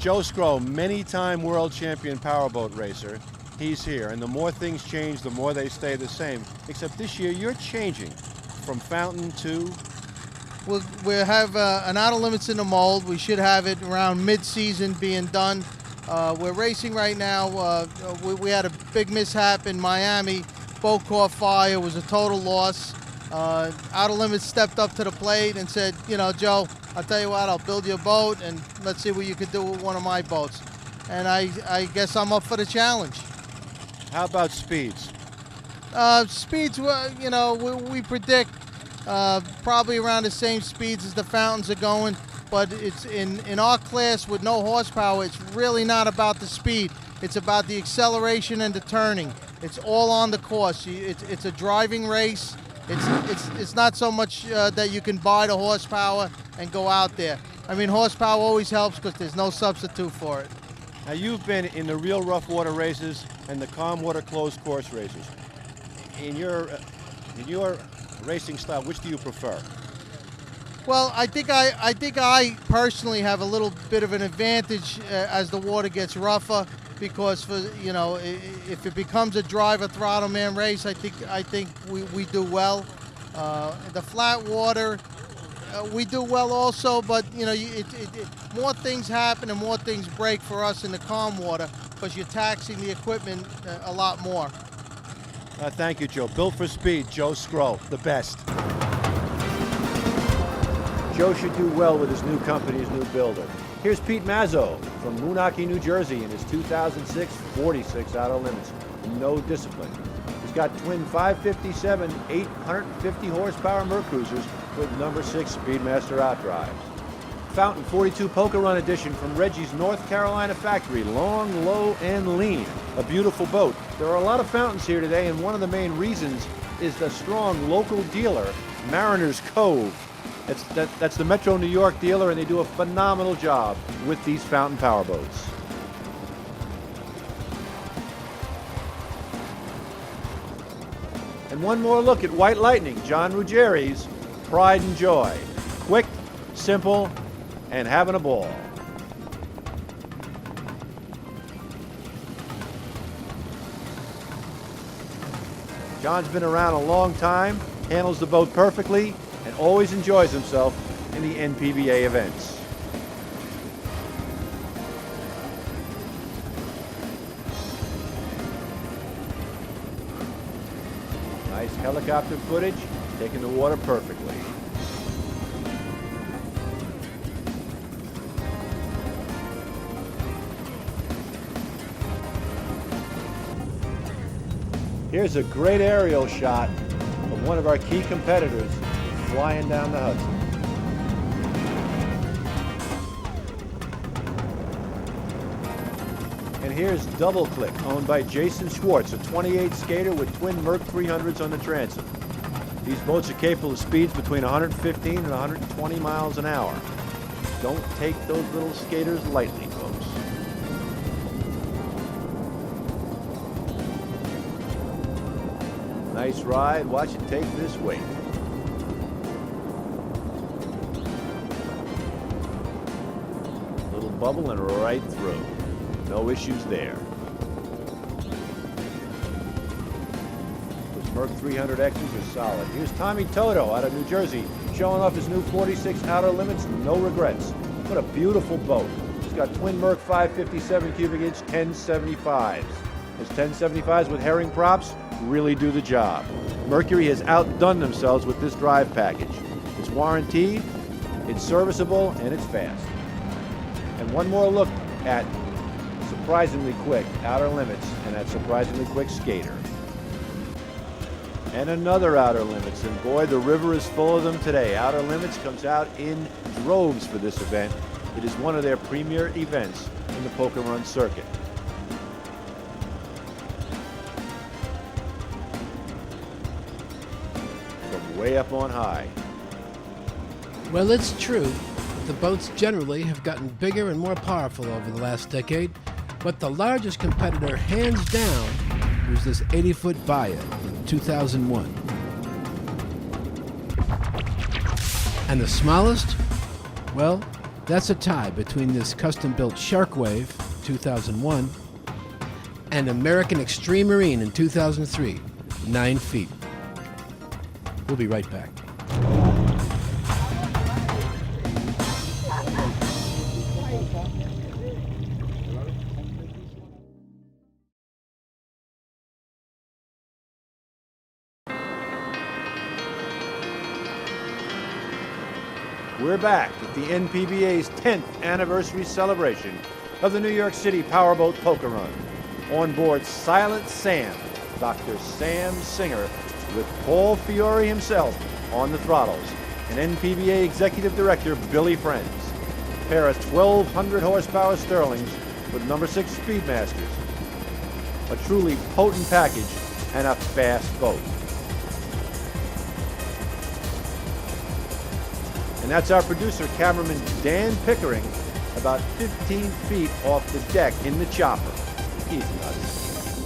Joe Scrow, many-time world champion powerboat racer. He's here, and the more things change, the more they stay the same. Except this year, you're changing from Fountain to... We'll have an Outer Limits in the mold. We should have it around mid-season being done. We're racing right now. We had a big mishap in Miami. Boat caught fire. It was a total loss. Outer Limits stepped up to the plate and said, you know, Joe, I'll tell you what, I'll build you a boat and let's see what you can do with one of my boats. And I guess I'm up for the challenge. How about speeds? Speeds, you know, we predict probably around the same speeds as the fountains are going, but it's in our class with no horsepower, it's really not about the speed. It's about the acceleration and the turning. It's all on the course. It's a driving race. It's not so much that you can buy the horsepower and go out there. I mean, horsepower always helps because there's no substitute for it. Now, you've been in the real rough water races and the calm water closed course races. In your racing style, which do you prefer? Well, I think I personally have a little bit of an advantage as the water gets rougher, because if it becomes a driver throttle man race, I think we do well. The flat water, we do well also, but more things happen and more things break for us in the calm water because you're taxing the equipment a lot more. Thank you, Joe. Built for speed, Joe Skro, the best. Joe should do well with his new company, his new builder. Here's Pete Mazzo from Moonachie, New Jersey in his 2006 46 Outer Limits. No discipline. He's got twin 557, 850 horsepower Mercruisers with number 6 Speedmaster outdrives. Fountain 42 Poker Run edition from Reggie's North Carolina factory. Long, low, and lean. A beautiful boat. There are a lot of fountains here today, and one of the main reasons is the strong local dealer, Mariners Cove. That's the Metro New York dealer, and they do a phenomenal job with these fountain powerboats. And one more look at White Lightning, John Ruggieri's pride and joy. Quick, simple, and having a ball. John's been around a long time, handles the boat perfectly, and always enjoys himself in the NPBA events. Nice helicopter footage, taking the water perfectly. Here's a great aerial shot of one of our key competitors flying down the Hudson. And here's Double Click, owned by Jason Schwartz, a 28 skater with twin Merc 300s on the transom. These boats are capable of speeds between 115 and 120 miles an hour. Don't take those little skaters lightly, folks. Nice ride. Watch it take this weight. Little bubble and right through. No issues there. Those Merc 300Xs are solid. Here's Tommy Toto out of New Jersey, showing off his new 46 Outer Limits. No regrets. What a beautiful boat. He's got twin Merc 557 cubic inch 1075s. His 1075s with herring props really do the job. Mercury has outdone themselves with this drive package. It's warranted, it's serviceable, and it's fast. And one more look at surprisingly quick Outer Limits and that surprisingly quick skater. And another Outer Limits, and boy, the river is full of them today. Outer Limits comes out in droves for this event. It is one of their premier events in the Poker Run circuit. Way up on high. Well, it's true. The boats generally have gotten bigger and more powerful over the last decade, but the largest competitor, hands down, was this 80-foot Vaya in 2001. And the smallest? Well, that's a tie between this custom-built Sharkwave 2001 and American Extreme Marine in 2003, 9 feet. We'll be right back. We're back at the NPBA's 10th anniversary celebration of the New York City Powerboat Poker Run. On board Silent Sam, Dr. Sam Singer, with Paul Fiore himself on the throttles, and NPBA Executive Director Billy Friends. A pair of 1,200 horsepower Sterlings with number 6 Speedmasters. A truly potent package and a fast boat. And that's our producer, cameraman Dan Pickering, about 15 feet off the deck in the chopper. He's nuts.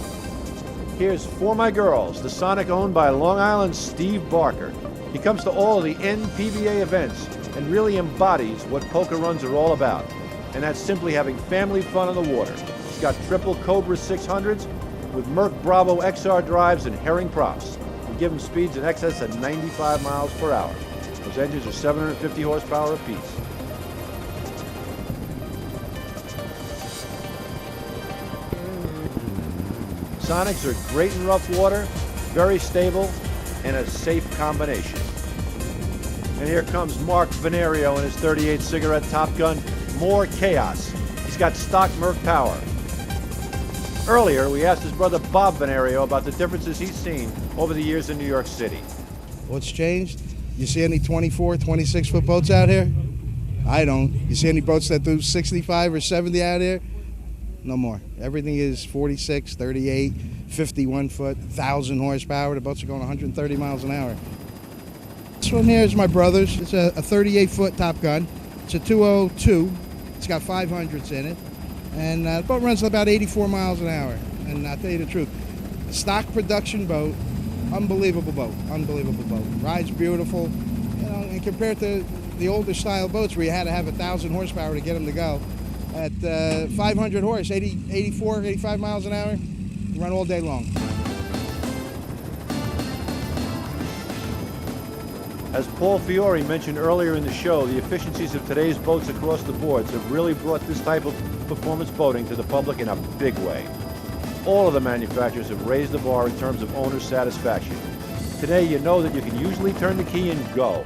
Here's For My Girls, the Sonic owned by Long Island's Steve Barker. He comes to all of the NPBA events and really embodies what poker runs are all about. And that's simply having family fun on the water. He's got triple Cobra 600s with Merc Bravo XR drives and herring props. We give him speeds in excess of 95 miles per hour. Those engines are 750 horsepower apiece. Sonics are great in rough water, very stable, and a safe combination. And here comes Mark Venerio in his 38 cigarette Top Gun. More chaos. He's got stock Merc power. Earlier, we asked his brother Bob Venerio about the differences he's seen over the years in New York City. What's changed? You see any 24, 26-foot boats out here? I don't. You see any boats that do 65 or 70 out here? No more. Everything is 46, 38, 51 foot, 1,000 horsepower. The boats are going 130 miles an hour. This one here is my brother's. It's a 38-foot Top Gun. It's a 202. It's got 500s in it. And the boat runs about 84 miles an hour. And I'll tell you the truth, stock production boat, unbelievable boat, unbelievable boat. Rides beautiful, you know, and compared to the older style boats where you had to have 1,000 horsepower to get them to go, at 500 horse, 84, 85 miles an hour, you run all day long. As Paul Fiore mentioned earlier in the show, the efficiencies of today's boats across the boards have really brought this type of performance boating to the public in a big way. All of the manufacturers have raised the bar in terms of owner satisfaction. Today, you know that you can usually turn the key and go.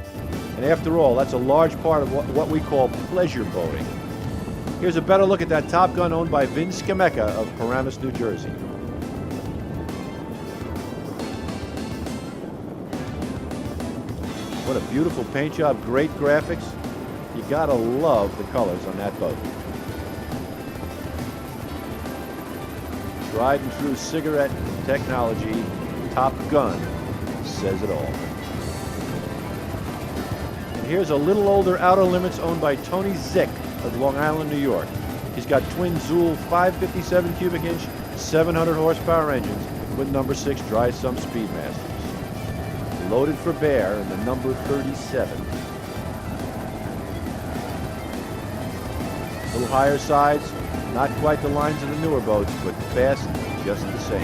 And after all, that's a large part of what we call pleasure boating. Here's a better look at that Top Gun owned by Vince Kameka of Paramus, New Jersey. What a beautiful paint job, great graphics. You gotta love the colors on that boat. Tried and true cigarette technology, Top Gun says it all. And here's a little older Outer Limits owned by Tony Zick of Long Island, New York. He's got twin Zool 557 cubic inch, 700 horsepower engines with number 6 dry sump Speedmasters. Loaded for bear in the number 37. A little higher sides, not quite the lines of the newer boats, but fast just the same.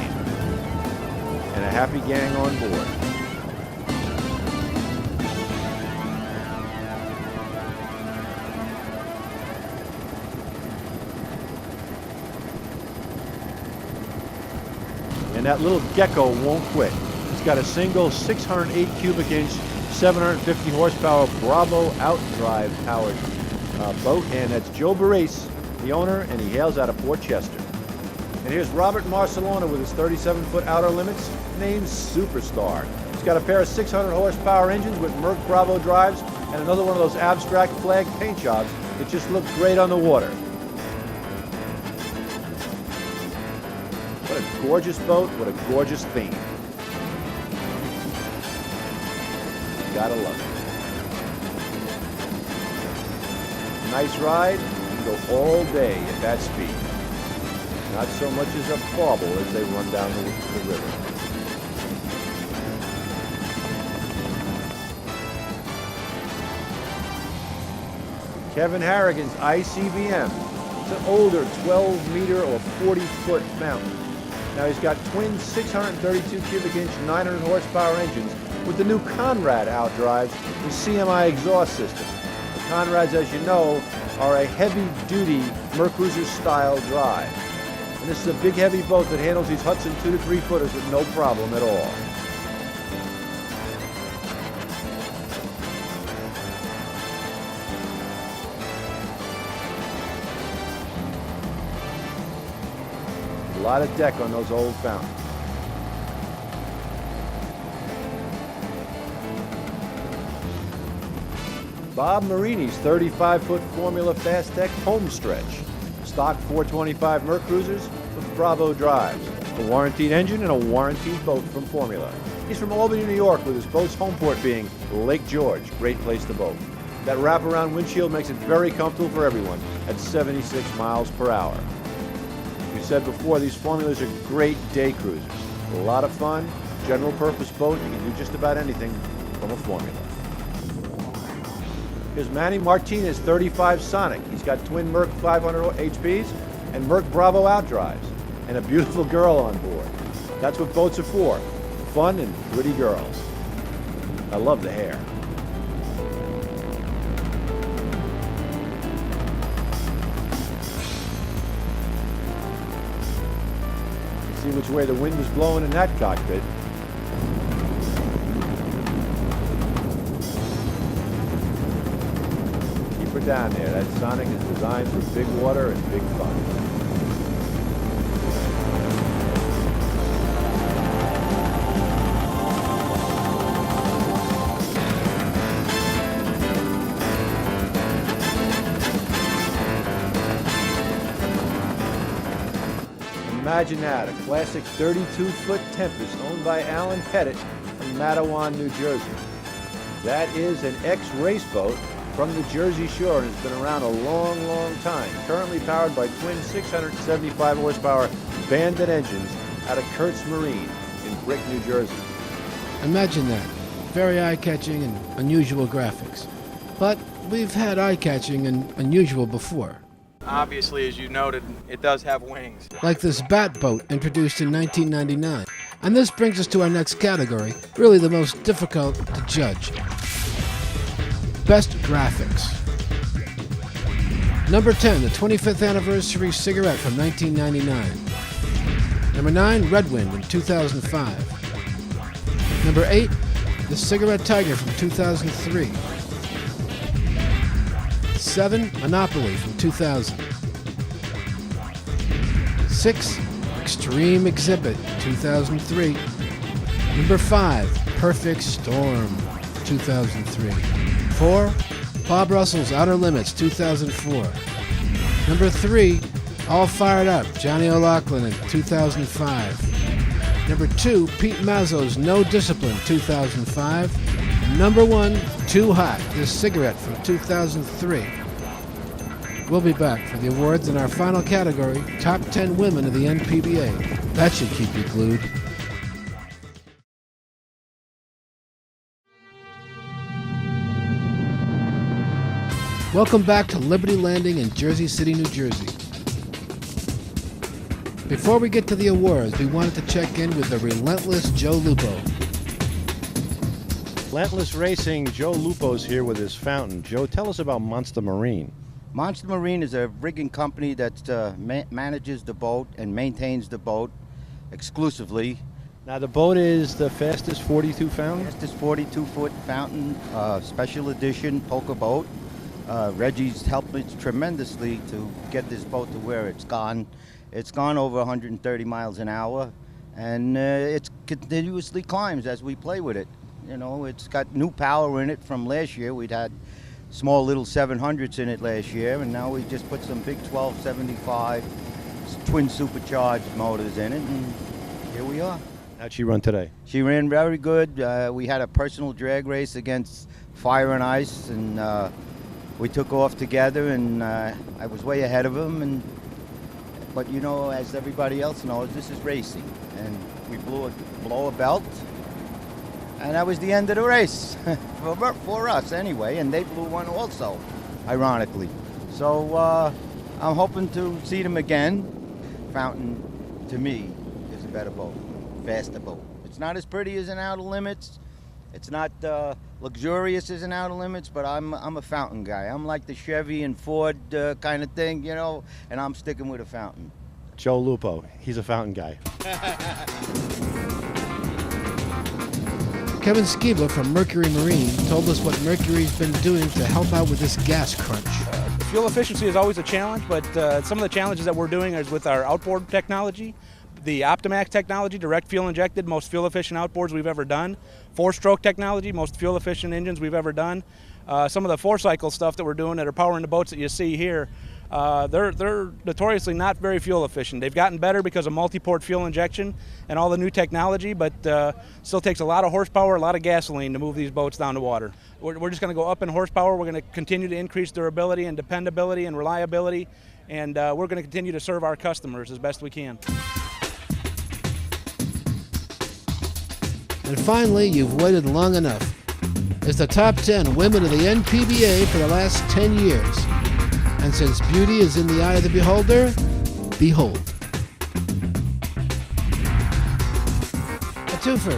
And a happy gang on board. And that little gecko won't quit. It's got a single 608 cubic inch, 750 horsepower Bravo outdrive powered boat, and that's Joe Barese, the owner, and he hails out of Port Chester. And here's Robert Marcelona with his 37-foot Outer Limits, named Superstar. He's got a pair of 600 horsepower engines with Merc Bravo drives and another one of those abstract flag paint jobs that just look great on the water. What a gorgeous boat, what a gorgeous theme. Gotta love it. Nice ride, you can go all day at that speed. Not so much as a bauble as they run down the river. Kevin Harrigan's ICBM. It's an older 12-meter or 40-foot mountain. Now he's got twin 632 cubic inch, 900 horsepower engines with the new Conrad outdrives and CMI exhaust system. The Conrads, as you know, are a heavy-duty Mercruiser style drive. And this is a big, heavy boat that handles these Hudson 2 to 3 footers with no problem at all. lot of deck on those old fountains. Bob Marini's 35-foot Formula Fast Deck home stretch. Stock 425 Merc Cruisers with Bravo drives, a warranted engine and a warranted boat from Formula. He's from Albany, New York, with his boat's home port being Lake George. Great place to boat. That wraparound windshield makes it very comfortable for everyone at 76 miles per hour. We said before, these Formulas are great day cruisers. A lot of fun, general purpose boat. You can do just about anything from a Formula. Here's Manny Martinez 35 Sonic. He's got twin Merc 500 HPs and Merc Bravo outdrives and a beautiful girl on board. That's what boats are for, fun and pretty girls. I love the hair. See which way the wind is blowing in that cockpit. Keep her down there. That Sonic is designed for big water and big fun. Imagine that, a classic 32-foot Tempest owned by Alan Pettit from Matawan, New Jersey. That is an ex-race boat from the Jersey Shore and has been around a long, long time. Currently powered by twin 675 horsepower Bandit engines out of Kurtz Marine in Brick, New Jersey. Imagine that. Very eye-catching and unusual graphics. But we've had eye-catching and unusual before. Obviously, as you noted, it does have wings. Like this Bat boat introduced in 1999. And this brings us to our next category, really the most difficult to judge. Best graphics. Number 10, the 25th anniversary cigarette from 1999. Number 9, Red Wind in 2005. Number 8, the Cigarette Tiger from 2003. 7, Monopoly from 2000. 6, Extreme Exhibit, 2003. Number 5, Perfect Storm, 2003. 4, Bob Russell's Outer Limits, 2004. Number 3, All Fired Up, Johnny O'Loughlin in 2005. Number 2, Pete Mazzo's No Discipline, 2005. And number 1, Too Hot, this cigarette from 2003. We'll be back for the awards in our final category, Top 10 Women of the NPBA. That should keep you glued. Welcome back to Liberty Landing in Jersey City, New Jersey. Before we get to the awards, we wanted to check in with the relentless Joe Lupo. Relentless Racing, Joe Lupo's here with his fountain. Joe, tell us about Monster Marine. Monster Marine is a rigging company that manages the boat and maintains the boat exclusively. Now the boat is the fastest 42 fountain? Fastest 42-foot fountain, special edition poker boat. Reggie's helped me tremendously to get this boat to where it's gone. It's gone over 130 miles an hour, and it continuously climbs as we play with it. You know, it's got new power in it from last year. We'd had small little 700s in it last year, and now we just put some big 1275 twin supercharged motors in it, and here we are. How'd she run today? She ran very good. We had a personal drag race against Fire and Ice, and we took off together, and I was way ahead of him. But you know, as everybody else knows, this is racing, and we blow a belt. And that was the end of the race, for us anyway, and they blew one also, ironically. So I'm hoping to see them again. Fountain, to me, is a better boat, faster boat. It's not as pretty as an Outer Limits. It's not luxurious as an Outer Limits, but I'm a Fountain guy. I'm like the Chevy and Ford kind of thing, you know, and I'm sticking with a Fountain. Joe Lupo, he's a Fountain guy. Kevin Skiba from Mercury Marine told us what Mercury's been doing to help out with this gas crunch. Fuel efficiency is always a challenge, but some of the challenges that we're doing is with our outboard technology. the Optimax technology, direct fuel injected, most fuel efficient outboards we've ever done. 4-stroke technology, most fuel efficient engines we've ever done. Some of the 4-cycle stuff that we're doing that are powering the boats that you see here, they're notoriously not very fuel efficient. They've gotten better because of multi-port fuel injection and all the new technology, but still takes a lot of horsepower, a lot of gasoline to move these boats down the water. We're just going to go up in horsepower. We're going to continue to increase durability and dependability and reliability, and we're going to continue to serve our customers as best we can. And finally, you've waited long enough. It's the top 10 women of the NPBA for the last 10 years. And since beauty is in the eye of the beholder, behold. A twofer.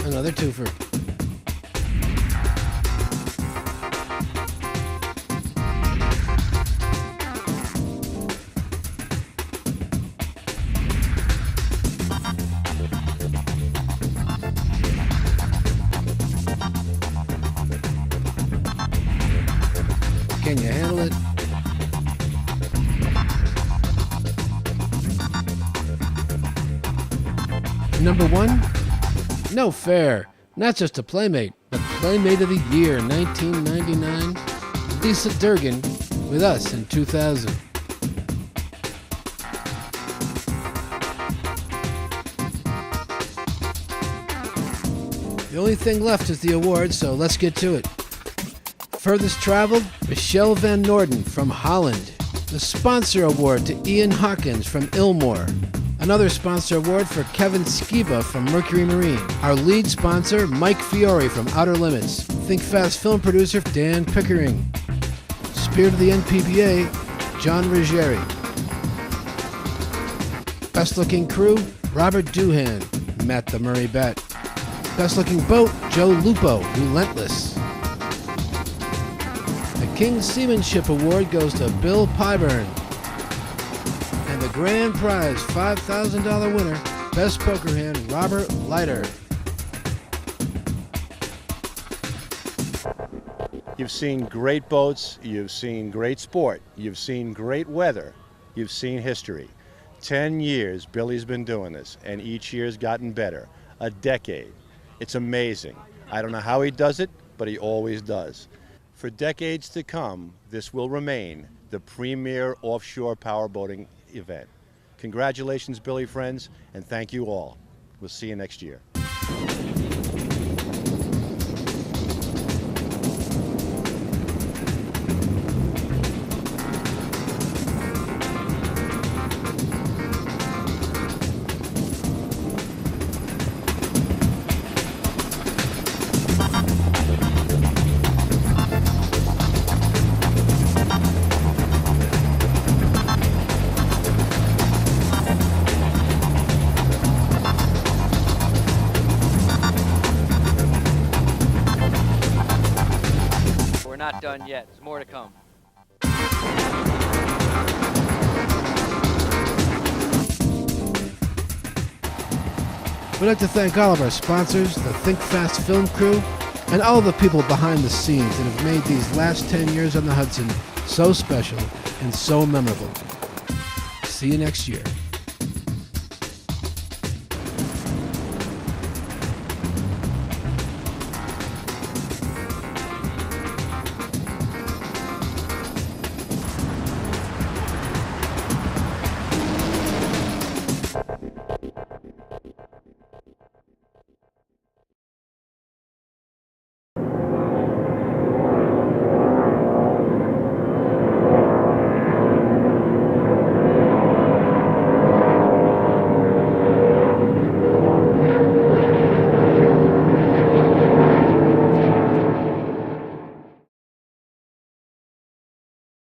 Another twofer. Can you handle it? Number 1? No fair. Not just a Playmate, but Playmate of the Year 1999. Lisa Durgan with us in 2000. The only thing left is the award, so let's get to it. Furthest traveled, Michelle Van Norden from Holland. The sponsor award to Ian Hawkins from Ilmore. Another sponsor award for Kevin Skiba from Mercury Marine. Our lead sponsor, Mike Fiore from Outer Limits. Think Fast film producer, Dan Pickering. Spirit of the NPBA, John Ruggieri. Best looking crew, Robert Doohan, Matt the Murray Bat. Best looking boat, Joe Lupo, Relentless. King Seamanship Award goes to Bill Pyburn. And the grand prize, $5,000 winner, Best Poker Hand, Robert Leiter. You've seen great boats, you've seen great sport, you've seen great weather, you've seen history. 10 years Billy's been doing this, and each year's gotten better. A decade. It's amazing. I don't know how he does it, but he always does. For decades to come, this will remain the premier offshore powerboating event. Congratulations, Billy friends, and thank you all. We'll see you next year. Not done yet. There's more to come. We'd like to thank all of our sponsors, the Think Fast film crew, and all the people behind the scenes that have made these last 10 years on the Hudson so special and so memorable. See you next year.